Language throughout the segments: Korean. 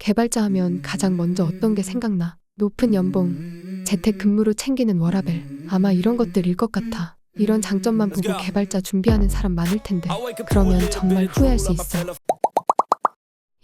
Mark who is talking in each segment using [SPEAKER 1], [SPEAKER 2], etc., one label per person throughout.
[SPEAKER 1] 개발자 하면 가장 먼저 어떤 게 생각나? 높은 연봉, 재택근무로 챙기는 워라밸. 아마 이런 것들일 것 같아. 이런 장점만 보고 개발자 준비하는 사람 많을 텐데 그러면 정말 후회할 수 있어.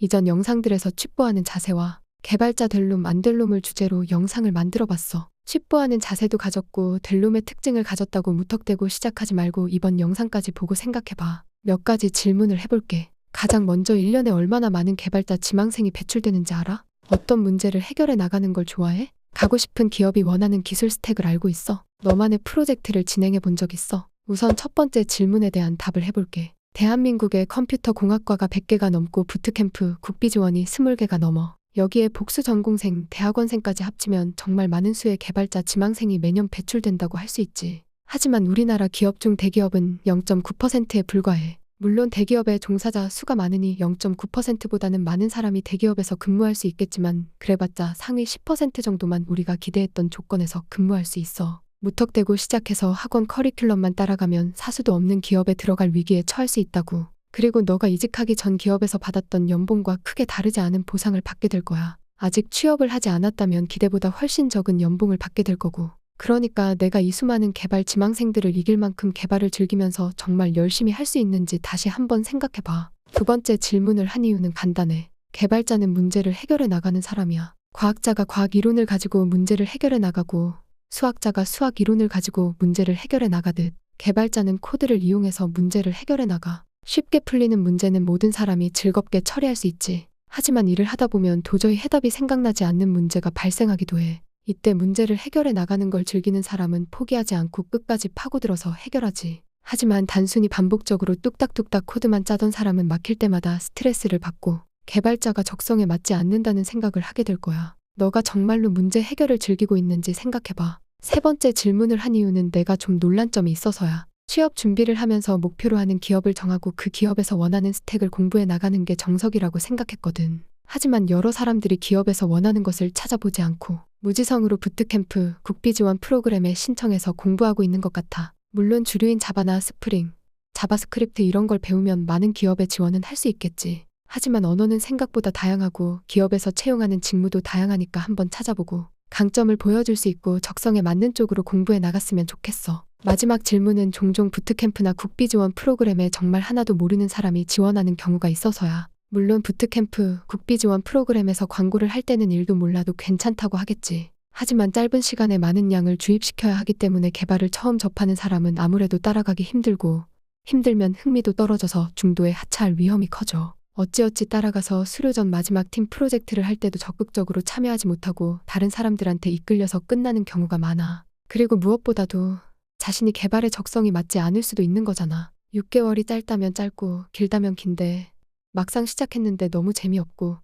[SPEAKER 1] 이전 영상들에서 취뽀하는 자세와 개발자 될 놈 안 될 놈을 주제로 영상을 만들어봤어. 취뽀하는 자세도 가졌고 될 놈의 특징을 가졌다고 무턱대고 시작하지 말고 이번 영상까지 보고 생각해봐. 몇 가지 질문을 해볼게. 가장 먼저 1년에 얼마나 많은 개발자 지망생이 배출되는지 알아? 어떤 문제를 해결해 나가는 걸 좋아해? 가고 싶은 기업이 원하는 기술 스택을 알고 있어? 너만의 프로젝트를 진행해 본 적 있어? 우선 첫 번째 질문에 대한 답을 해볼게. 대한민국의 컴퓨터 공학과가 100개가 넘고 부트캠프, 국비 지원이 20개가 넘어. 여기에 복수 전공생, 대학원생까지 합치면 정말 많은 수의 개발자 지망생이 매년 배출된다고 할 수 있지. 하지만 우리나라 기업 중 대기업은 0.9%에 불과해. 물론 대기업의 종사자 수가 많으니 0.9%보다는 많은 사람이 대기업에서 근무할 수 있겠지만 그래봤자 상위 10% 정도만 우리가 기대했던 조건에서 근무할 수 있어. 무턱대고 시작해서 학원 커리큘럼만 따라가면 사수도 없는 기업에 들어갈 위기에 처할 수 있다고. 그리고 너가 이직하기 전 기업에서 받았던 연봉과 크게 다르지 않은 보상을 받게 될 거야. 아직 취업을 하지 않았다면 기대보다 훨씬 적은 연봉을 받게 될 거고. 그러니까 내가 이 수많은 개발 지망생들을 이길 만큼 개발을 즐기면서 정말 열심히 할 수 있는지 다시 한번 생각해봐. 두 번째 질문을 한 이유는 간단해. 개발자는 문제를 해결해 나가는 사람이야. 과학자가 과학 이론을 가지고 문제를 해결해 나가고 수학자가 수학 이론을 가지고 문제를 해결해 나가듯 개발자는 코드를 이용해서 문제를 해결해 나가. 쉽게 풀리는 문제는 모든 사람이 즐겁게 처리할 수 있지. 하지만 일을 하다 보면 도저히 해답이 생각나지 않는 문제가 발생하기도 해. 이때 문제를 해결해 나가는 걸 즐기는 사람은 포기하지 않고 끝까지 파고들어서 해결하지. 하지만 단순히 반복적으로 뚝딱뚝딱 코드만 짜던 사람은 막힐 때마다 스트레스를 받고 개발자가 적성에 맞지 않는다는 생각을 하게 될 거야. 너가 정말로 문제 해결을 즐기고 있는지 생각해봐. 세 번째 질문을 한 이유는 내가 좀 놀란 점이 있어서야. 취업 준비를 하면서 목표로 하는 기업을 정하고 그 기업에서 원하는 스택을 공부해 나가는 게 정석이라고 생각했거든. 하지만 여러 사람들이 기업에서 원하는 것을 찾아보지 않고 무지성으로 부트캠프, 국비 지원 프로그램에 신청해서 공부하고 있는 것 같아. 물론 주류인 자바나 스프링, 자바스크립트 이런 걸 배우면 많은 기업에 지원은 할 수 있겠지. 하지만 언어는 생각보다 다양하고 기업에서 채용하는 직무도 다양하니까 한번 찾아보고 강점을 보여줄 수 있고 적성에 맞는 쪽으로 공부해 나갔으면 좋겠어. 마지막 질문은 종종 부트캠프나 국비 지원 프로그램에 정말 하나도 모르는 사람이 지원하는 경우가 있어서야. 물론 부트캠프, 국비 지원 프로그램에서 광고를 할 때는 일도 몰라도 괜찮다고 하겠지. 하지만 짧은 시간에 많은 양을 주입시켜야 하기 때문에 개발을 처음 접하는 사람은 아무래도 따라가기 힘들고 힘들면 흥미도 떨어져서 중도에 하차할 위험이 커져. 어찌어찌 따라가서 수료전 마지막 팀 프로젝트를 할 때도 적극적으로 참여하지 못하고 다른 사람들한테 이끌려서 끝나는 경우가 많아. 그리고 무엇보다도 자신이 개발에 적성이 맞지 않을 수도 있는 거잖아. 6개월이 짧다면 짧고 길다면 긴데 막상 시작했는데 너무 재미없고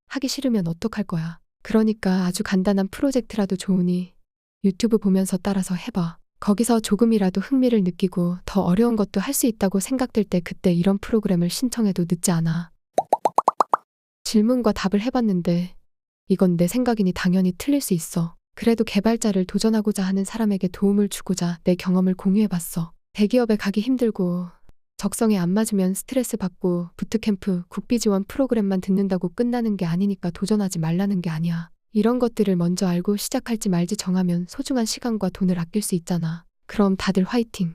[SPEAKER 1] 하기 싫으면 어떡할 거야. 그러니까 아주 간단한 프로젝트라도 좋으니 유튜브 보면서 따라서 해봐. 거기서 조금이라도 흥미를 느끼고 더 어려운 것도 할 수 있다고 생각될 때 그때 이런 프로그램을 신청해도 늦지 않아. 질문과 답을 해봤는데 이건 내 생각이니 당연히 틀릴 수 있어. 그래도 개발자를 도전하고자 하는 사람에게 도움을 주고자 내 경험을 공유해봤어. 대기업에 가기 힘들고 적성에 안 맞으면 스트레스 받고 부트캠프, 국비 지원 프로그램만 듣는다고 끝나는 게 아니니까 도전하지 말라는 게 아니야. 이런 것들을 먼저 알고 시작할지 말지 정하면 소중한 시간과 돈을 아낄 수 있잖아. 그럼 다들 화이팅!